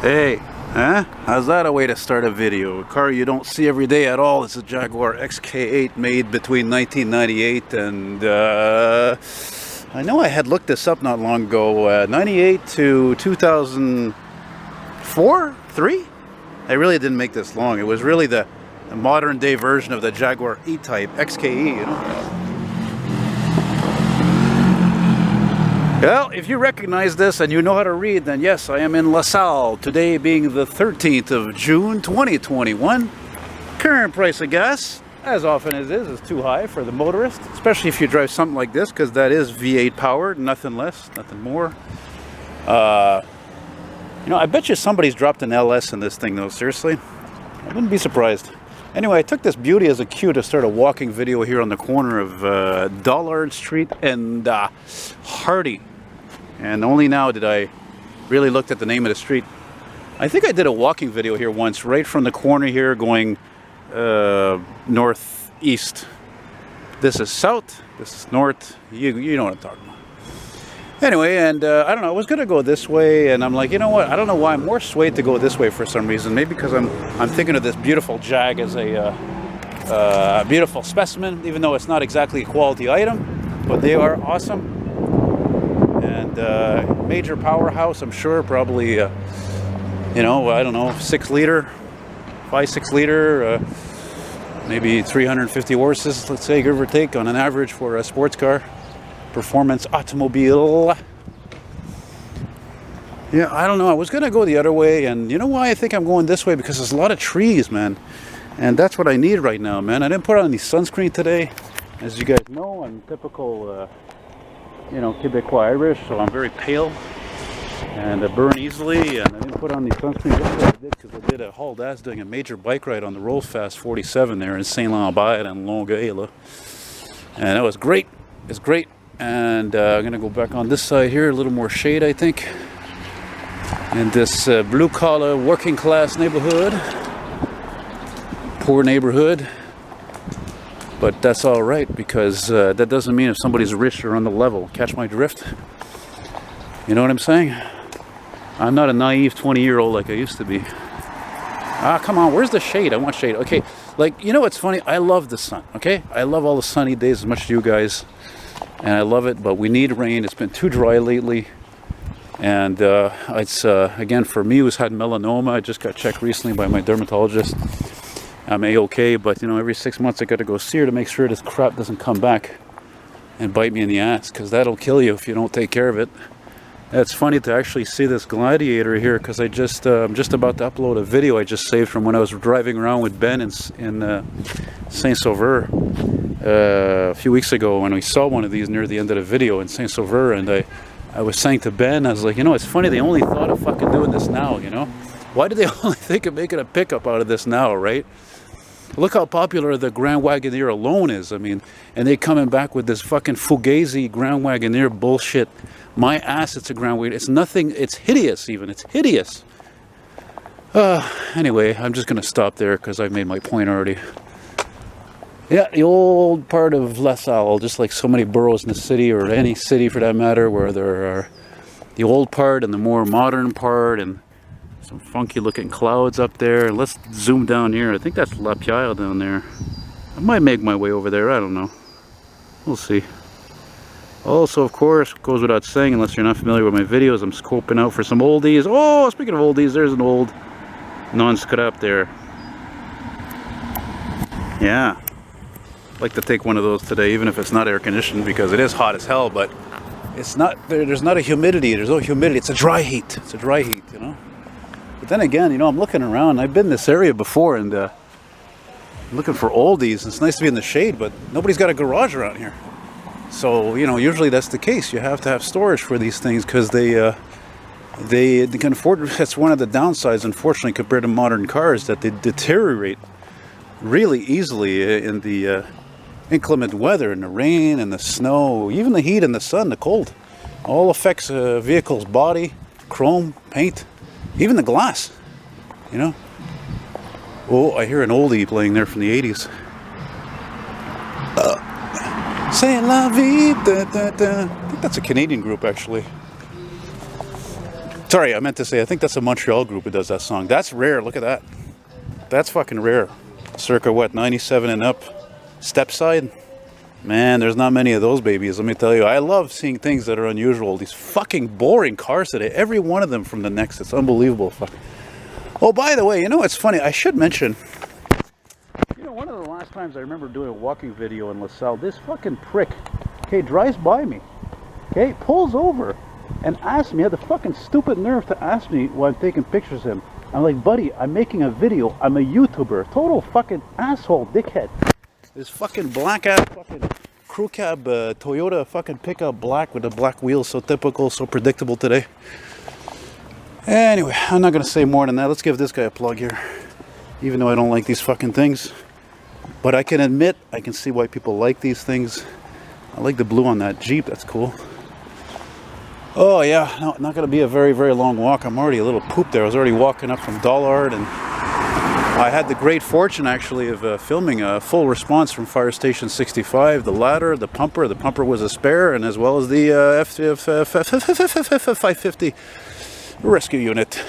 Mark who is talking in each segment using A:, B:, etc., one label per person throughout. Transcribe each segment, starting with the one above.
A: Hey, huh? How's that a way to start a video? A car you don't see every day at all. It's a Jaguar XK8 made between 1998 and I know I had looked this up not long ago. 98 to 2004, 3? I really didn't make this long. It was really the modern day version of the Jaguar E-Type XKE, you know. Well, if you recognize this and you know how to read, then yes, I am in Lasalle. Today being the 13th of June, 2021. Current price of gas, as often as it is too high for the motorist, especially if you drive something like this, because that is V8 powered, nothing less, nothing more. You know, I bet you somebody's dropped an LS in this thing, though, seriously. I wouldn't be surprised. Anyway, I took this beauty as a cue to start a walking video here on the corner of Dollard Street and Hardy. And only now did I really look at the name of the street. I think I did a walking video here once, right from the corner here going northeast. This is south, this is north. You know what I'm talking about. Anyway, and I don't know, I was going to go this way, and I'm like, you know what, I don't know why I'm more swayed to go this way for some reason. Maybe because I'm thinking of this beautiful Jag as a beautiful specimen, even though it's not exactly a quality item, but they are awesome. And major powerhouse, I'm sure, probably, you know, I don't know, 6 liter, 5-6 liter, maybe 350 horses, let's say, give or take, on an average for a sports car. Performance automobile. Yeah, I don't know. I was gonna go the other way, and you know why I think I'm going this way? Because there's a lot of trees, man, and that's what I need right now, man. I didn't put on any sunscreen today, as you guys know. I'm typical, you know, Quebecois Irish, so I'm very pale and I burn easily. And I didn't put on any sunscreen. That's what I did, because I did a hauled ass doing a major bike ride on the Roll Fast 47 there in Saint-Lambert and Longueuil, and that was great. It's great. And I'm gonna go back on this side here, a little more shade, I think, in this blue-collar working-class neighborhood. Poor neighborhood, but that's all right, because that doesn't mean if somebody's rich or on the level. Catch my drift? You know what I'm saying? I'm not a naive 20-year-old like I used to be. Ah, come on, where's the shade? I want shade. Okay, like, you know what's funny? I love the sun, okay? I love all the sunny days as much as you guys. And I love it, but we need rain. It's been too dry lately, and it's again, for me who's had melanoma, I just got checked recently by my dermatologist. I'm a-okay, but you know, every 6 months I got to go see her to make sure this crap doesn't come back and bite me in the ass, because that'll kill you if you don't take care of it. It's funny to actually see this Gladiator here, because I'm just about to upload a video I just saved from when I was driving around with Ben in Saint-Sauveur a few weeks ago, when we saw one of these near the end of the video in Saint-Sauveur, and I was saying to Ben, I was like, you know, it's funny they only thought of fucking doing this now, you know? Why did they only think of making a pickup out of this now, right? Look how popular the Grand Wagoneer alone is. I mean, and they coming back with this fucking Fugazi Grand Wagoneer bullshit. My ass, it's a Grand Wagoneer. It's nothing, it's hideous even, it's hideous. Anyway, I'm just gonna stop there because I've made my point already. Yeah, the old part of Lasalle, just like so many boroughs in the city, or any city for that matter, where there are the old part and the more modern part, and some funky looking clouds up there. Let's zoom down here. I think that's La Pierre down there. I might make my way over there, I don't know. We'll see. Also, of course, goes without saying, unless you're not familiar with my videos, I'm scoping out for some oldies. Oh, speaking of oldies, there's an old non-scrap there. Yeah. I'd like to take one of those today, even if it's not air conditioned, because it is hot as hell, but it's not, there's not a humidity, there's no humidity, it's a dry heat, you know. But then again, you know, I'm looking around, I've been in this area before, and I'm looking for oldies. It's nice to be in the shade, but nobody's got a garage around here. So, you know, usually that's the case. You have to have storage for these things, because they can afford, that's one of the downsides, unfortunately, compared to modern cars, that they deteriorate really easily in the inclement weather, and the rain and the snow, even the heat and the sun, the cold, all affects a vehicle's body, chrome, paint, even the glass, you know. Oh, I hear an oldie playing there from the 80s. C'est la vie, da, da, da. I think that's a Canadian group, actually. Sorry, I meant to say, I think that's a Montreal group who does that song. That's rare, look at that. That's fucking rare. Circa what, 97 and up. Stepside? Man, there's not many of those babies, let me tell you. I love seeing things that are unusual. These fucking boring cars today. Every one of them from the next. It's unbelievable. Fuck. Oh, by the way, you know, it's funny. I should mention, you know, one of the last times I remember doing a walking video in Lasalle, this fucking prick, okay, drives by me, okay, pulls over and asks me, had the fucking stupid nerve to ask me while I'm taking pictures of him. I'm like, buddy, I'm making a video. I'm a YouTuber. Total fucking asshole, dickhead. This fucking black ass fucking crew cab Toyota fucking pickup black with the black wheels, so typical, so predictable today. Anyway, I'm not gonna say more than that. Let's give this guy a plug here. Even though I don't like these fucking things. But I can admit, I can see why people like these things. I like the blue on that Jeep, that's cool. Oh yeah, no, not gonna be a very, very long walk. I'm already a little pooped there. I was already walking up from Dollard, and I had the great fortune actually of filming a full response from Fire Station 65, the ladder, the pumper. The pumper was a spare, and as well as the F550 rescue unit.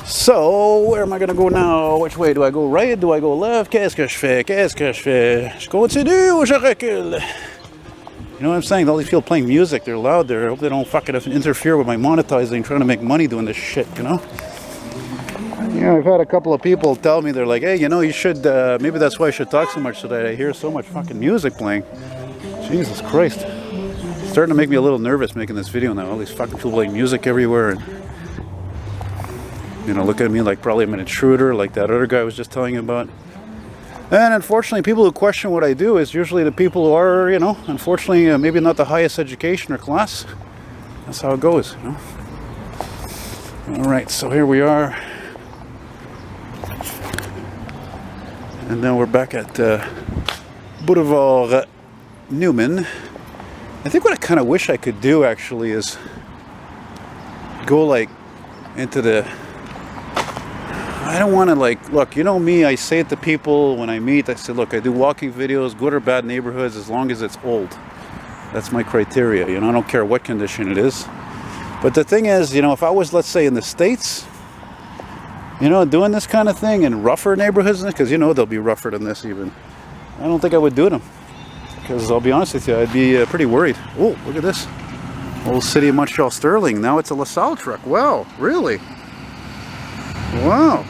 A: So, where am I gonna go now? Which way do I go? Right? Do I go left? Qu'est-ce que je fais? Qu'est-ce que je fais? Je continue ou je recule? You know what I'm saying? All these people playing music, they're loud there. I hope they don't fucking interfere with my monetizing, trying to make money doing this shit, you know? Yeah, I've had a couple of people tell me, they're like, hey, you know, you should, maybe that's why I should talk so much today. I hear so much fucking music playing. Jesus Christ. It's starting to make me a little nervous making this video now. All these fucking people playing music everywhere. And, you know, look at me like probably I'm an intruder, like that other guy was just telling you about. And unfortunately, people who question what I do is usually the people who are, you know, unfortunately, maybe not the highest education or class. That's how it goes, you know. All right, so here we are. And then we're back at Boulevard Newman. I think what I kind of wish I could do actually is go like into the... I don't want to like, look, you know me, I say it to people when I meet, I say, look, I do walking videos, good or bad neighborhoods, as long as it's old. That's my criteria, you know, I don't care what condition it is. But the thing is, you know, if I was, let's say, in the States, you know, doing this kind of thing in rougher neighborhoods, because, you know, they'll be rougher than this even. I don't think I would do them. Because I'll be honest with you, I'd be pretty worried. Oh, look at this. Old City of Montreal Sterling. Now it's a Lasalle truck. Wow, really? Wow.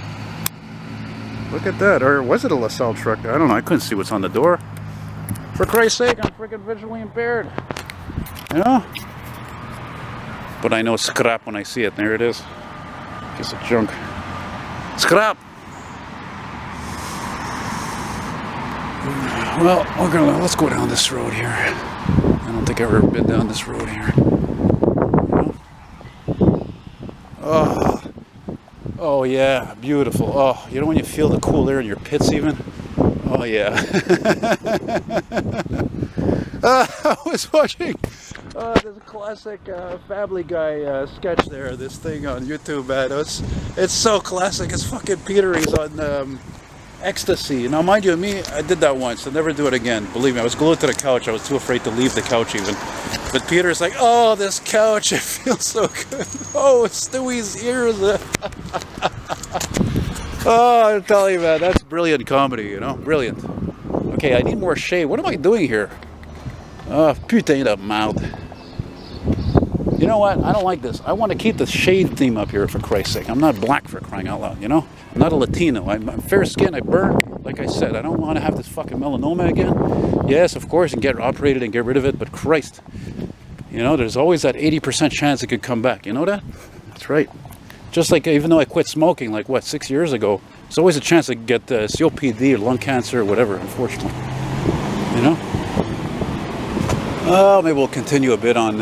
A: Look at that. Or was it a Lasalle truck? I don't know. I couldn't see what's on the door. For Christ's sake, I'm freaking visually impaired. You know? But I know scrap when I see it. There it is. Piece of junk. Scrap! Well, let's go down this road here. I don't think I've ever been down this road here. You know? Oh yeah, beautiful. Oh, you know when you feel the cool air in your pits even? Oh yeah. I was watching this classic Family Guy sketch there, this thing on YouTube, man. It's so classic. It's fucking Peter. He's on ecstasy. Now, mind you, me, I did that once. I'll never do it again. Believe me, I was glued to the couch. I was too afraid to leave the couch even. But Peter's like, oh, this couch, it feels so good. Oh, Stewie's ears. Oh, I'm telling you, man, that's brilliant comedy, you know? Brilliant. Okay, I need more shade. What am I doing here? Oh, putain de merde. You know what? I don't like this. I want to keep the shade theme up here, for Christ's sake. I'm not black, for crying out loud, you know? I'm not a Latino. I'm fair skinned. I burn. Like I said, I don't want to have this fucking melanoma again. Yes, of course, and get operated and get rid of it, but Christ. You know, there's always that 80% chance it could come back. You know that? That's right. Just like, even though I quit smoking, like, what, 6 years ago, there's always a chance I could get COPD or lung cancer or whatever, unfortunately. You know? Oh, maybe we'll continue a bit on...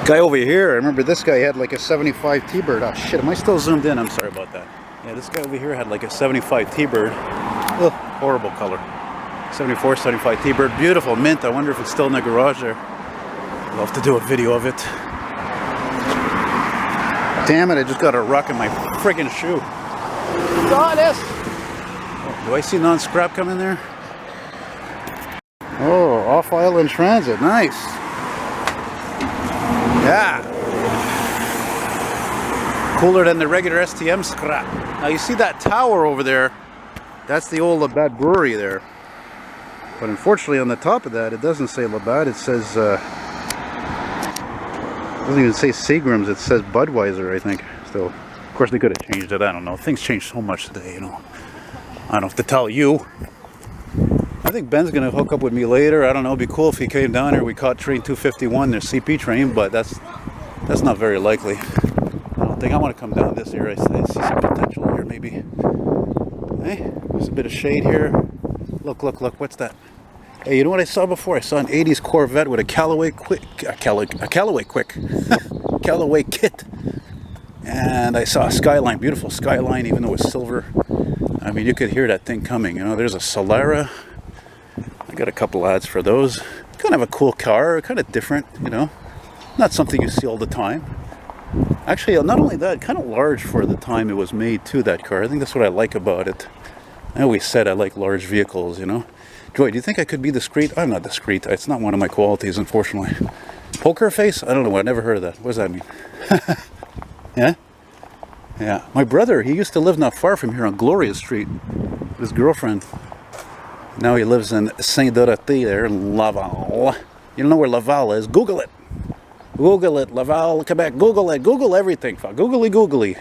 A: guy over here, I remember this guy had like a 75 T-Bird. Oh shit, am I still zoomed in? I'm sorry about that. Yeah, this guy over here had like a 75 T-Bird. Ugh, horrible color. 74, 75 T-Bird. Beautiful mint. I wonder if it's still in the garage there. I'd love to do a video of it. Damn it, I just got a rock in my friggin' shoe. Goddess! Oh, do I see non-scrap coming there? Oh, off-island transit. Nice. Yeah. Cooler than the regular STM scrap. Now you see that tower over there? That's the old Bad Brewery there. But unfortunately on the top of that, it doesn't say Labatt, it says, it doesn't even say Seagram's, it says Budweiser, I think. So, of course they could have changed it, I don't know. Things change so much today, you know. I don't have to tell you. I think Ben's going to hook up with me later. I don't know, it'd be cool if he came down here. We caught train 251, their CP train, but that's not very likely. I don't think I want to come down this year. I see some potential here, maybe. Hey, there's a bit of shade here. Look, look, look, what's that? Hey, you know what I saw before? I saw an 80s Corvette with a Callaway Quick, Callaway kit. And I saw a Skyline, beautiful Skyline, even though it's silver. I mean, you could hear that thing coming, you know. There's a Solara. I got a couple ads for those. Kind of a cool car, kind of different, you know. Not something you see all the time. Actually, not only that, kind of large for the time it was made too, that car. I think that's what I like about it. I always said I like large vehicles, you know. Joy, do you think I could be discreet? I'm not discreet. It's not one of my qualities, unfortunately. Poker face? I don't know. I never heard of that. What does that mean? Yeah? Yeah. My brother, he used to live not far from here on Gloria Street with his girlfriend. Now he lives in Saint Dorothée there in Laval. You don't know where Laval is? Google it. Google it. Laval, Quebec. Google it. Google everything. Googly googly.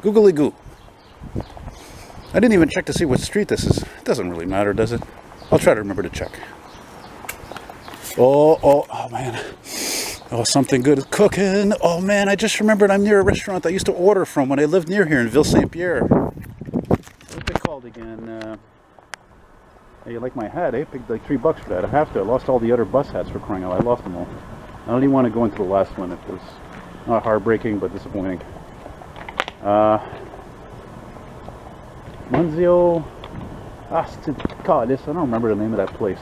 A: Googly goo. I didn't even check to see what street this is. It doesn't really matter, does it? I'll try to remember to check. Oh man. Oh, something good is cooking. Oh man, I just remembered I'm near a restaurant I used to order from when I lived near here in Ville Saint Pierre. What's it called again? Hey, you like my hat, eh? Paid like $3 for that. I have to. I lost all the other bus hats for crying out loud. I lost them all. I don't even want to go into the last one. It was not heartbreaking, but disappointing. Munzio. God, this, I don't remember the name of that place.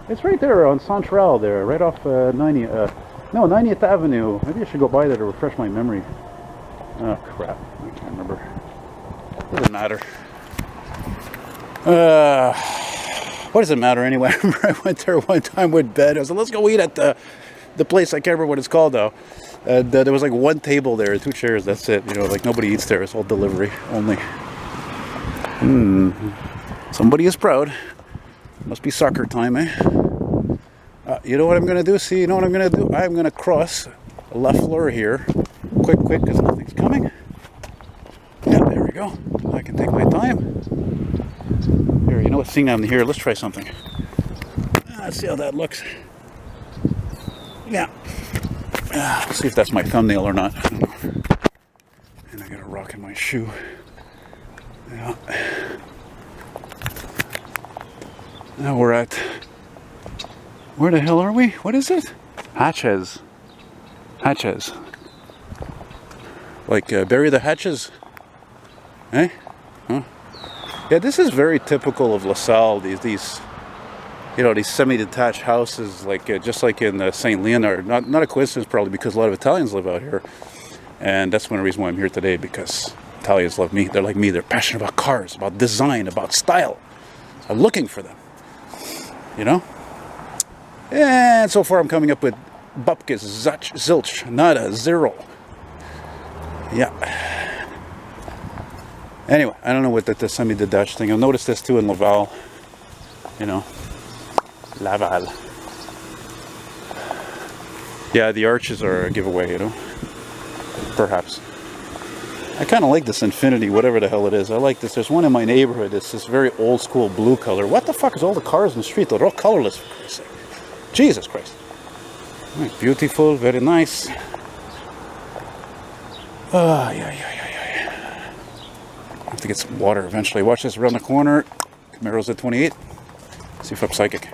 A: It's right there on Montreal there, right off 90th Avenue. Maybe I should go by there to refresh my memory. Oh crap, I can't remember. Doesn't matter. What does it matter anyway? I remember I went there one time with Ben. I was like, let's go eat at the place. I can't remember what it's called now. And there was like one table there, 2 chairs, that's it. You know, like nobody eats there. It's all delivery only. Somebody is proud. Must be soccer time, eh? You know what I'm going to do? See, you know what I'm going to do? I'm going to cross Lasalle here. Quick, because nothing's coming. Yeah, there we go. I can take my time. Here, you know what? Seeing down here, let's try something. Let's see how that looks. Yeah. Let's see if that's my thumbnail or not. I don't know. And I got a rock in my shoe. Yeah. Now we're at, where the hell are we? What is it? Hatches. Hatches. Like bury the hatches. Eh? Huh? Yeah, this is very typical of Lasalle. These you know, these semi-detached houses, like just like in St. Leonard. Not a coincidence, probably, because a lot of Italians live out here. And that's one reason why I'm here today, because Italians love me. They're like me. They're passionate about cars, about design, about style. So I'm looking for them. You know? And so far I'm coming up with Bupkis, Zilch, Nada, Zero. Yeah. Anyway, I don't know what the semi-detached thing. I've noticed this too in Laval. You know? Laval. Yeah, the arches are a giveaway, you know? Perhaps. I kind of like this Infinity, whatever the hell it is. I like this. There's one in my neighborhood. It's this very old school blue color. What the fuck is all the cars in the street? They're all colorless, for Christ's sake. Jesus Christ. Beautiful, very nice. Yeah. I have to get some water eventually. Watch this around the corner. Camaro's at 28. See if I'm psychic.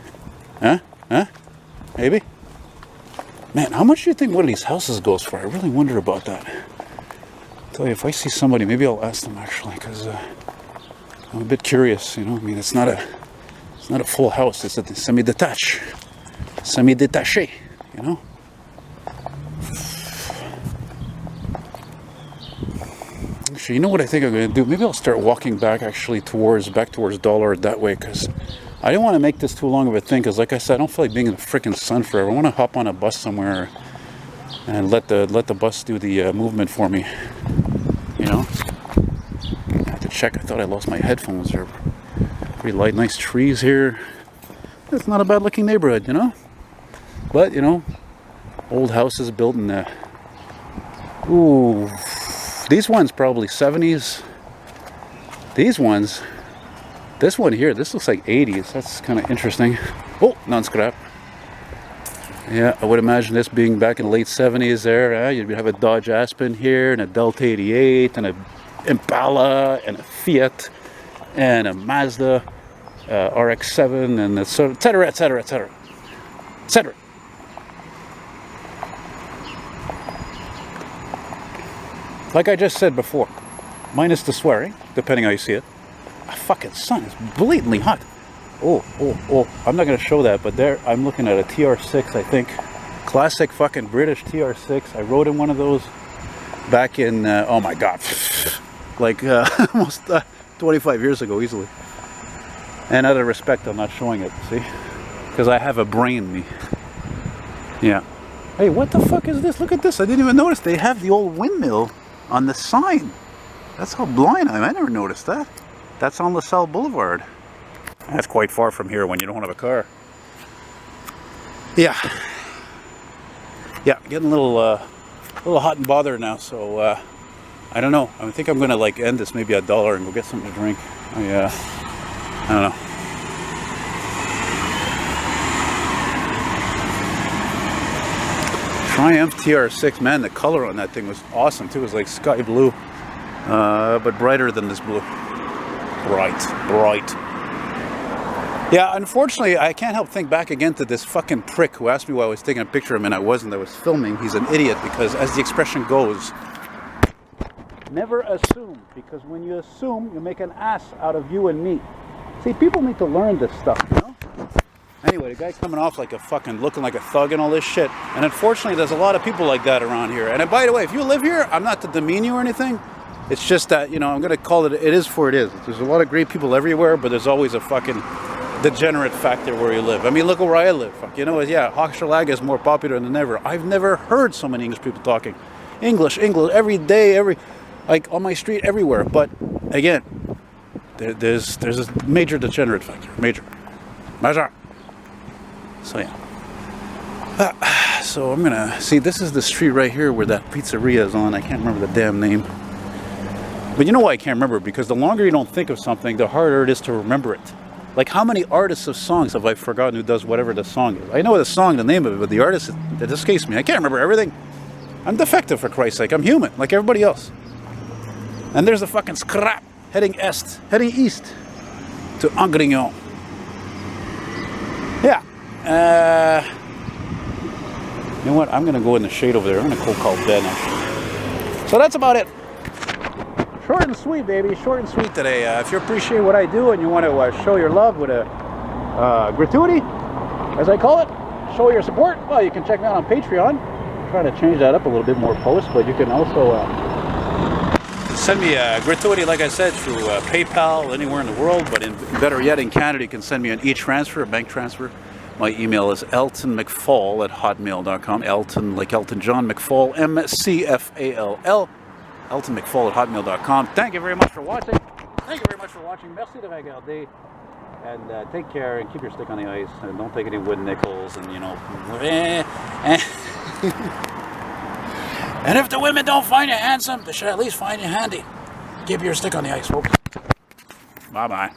A: Huh? Maybe? Man, how much do you think one of these houses goes for? I really wonder about that. I'll tell you, if I see somebody, maybe I'll ask them actually, because I'm a bit curious, you know. I mean, it's not a full house. It's a semi-detached, you know. Actually, you know what I think I'm going to do? Maybe I'll start walking back actually towards Dollar that way, because I didn't want to make this too long of a thing, because like I said, I don't feel like being in the freaking sun forever. I want to hop on a bus somewhere, and let the bus do the movement for me. You know, I have to check. I thought I lost my headphones. They're pretty light, nice trees here. It's not a bad looking neighborhood, you know. But you know, old houses built in the. Ooh, these ones probably 70s. These ones. This one here, this looks like 80s. That's kind of interesting. Oh, non-scrap. Yeah, I would imagine this being back in the late 70s there. You'd have a Dodge Aspen here, and a Delta 88, and a Impala, and a Fiat, and a Mazda RX-7, and et cetera, et cetera, et cetera, et cetera. Like I just said before, minus the swearing, depending how you see it. A fucking sun is blatantly hot. Oh, I'm not going to show that, but there, I'm looking at a TR6, I think. Classic fucking British TR6. I rode in one of those back in, oh my god, like almost 25 years ago, easily. And out of respect, I'm not showing it, see? Because I have a brain in me. Yeah. Hey, what the fuck is this? Look at this. I didn't even notice. They have the old Windmill on the sign. That's how blind I am. I never noticed that. That's on Lasalle Boulevard. That's quite far from here when you don't have a car. Yeah. Yeah, getting a little hot and bothered now, so I don't know. I think I'm gonna like end this maybe $1 and go get something to drink. I don't know. Triumph TR6, man, the color on that thing was awesome too. It was like sky blue, but brighter than this blue. Bright. Yeah, unfortunately, I can't help think back again to this fucking prick who asked me why I was taking a picture of him and I wasn't. I was filming. He's an idiot because, as the expression goes, never assume, because when you assume, you make an ass out of you and me. See, people need to learn this stuff, you know? Anyway, the guy's coming off like a fucking, looking like a thug and all this shit. And unfortunately, there's a lot of people like that around here. And by the way, if you live here, I'm not to demean you or anything. It's just that, you know, I'm going to call it, it is for it is. There's a lot of great people everywhere, but there's always a fucking degenerate factor where you live. I mean, look where I live. Fuck, you know, yeah, Hochschlager is more popular than ever. I've never heard so many English people talking. English, every day, like on my street, everywhere. But again, there's a major degenerate factor. Major. So yeah. So I'm gonna see, this is the street right here where that pizzeria is on. I can't remember the damn name. But you know why I can't remember? Because the longer you don't think of something, the harder it is to remember it. Like, how many artists of songs have I forgotten who does whatever the song is? I know the song, the name of it, but the artist, that escapes me. I can't remember everything. I'm defective, for Christ's sake. I'm human, like everybody else. And there's a fucking scrap heading east to Angrignon. Yeah. You know what? I'm going to go in the shade over there. I'm going to go call bed now. So that's about it. Short and sweet, baby. Short and sweet today. If you appreciate what I do and you want to show your love with a gratuity, as I call it, show your support, well, you can check me out on Patreon. I'm trying to change that up a little bit more posts, but you can also send me a gratuity, like I said, through PayPal anywhere in the world, but better yet, in Canada, you can send me an e-transfer, a bank transfer. My email is eltonmcfall@hotmail.com. Elton, like Elton John, McFall, MCFALL. eltonmcfall@hotmail.com. Thank you very much for watching. Merci de regarder. And take care and keep your stick on the ice. And don't take any wooden nickels. And, you know. And if the women don't find you handsome, they should at least find you handy. Keep your stick on the ice, folks. Bye-bye.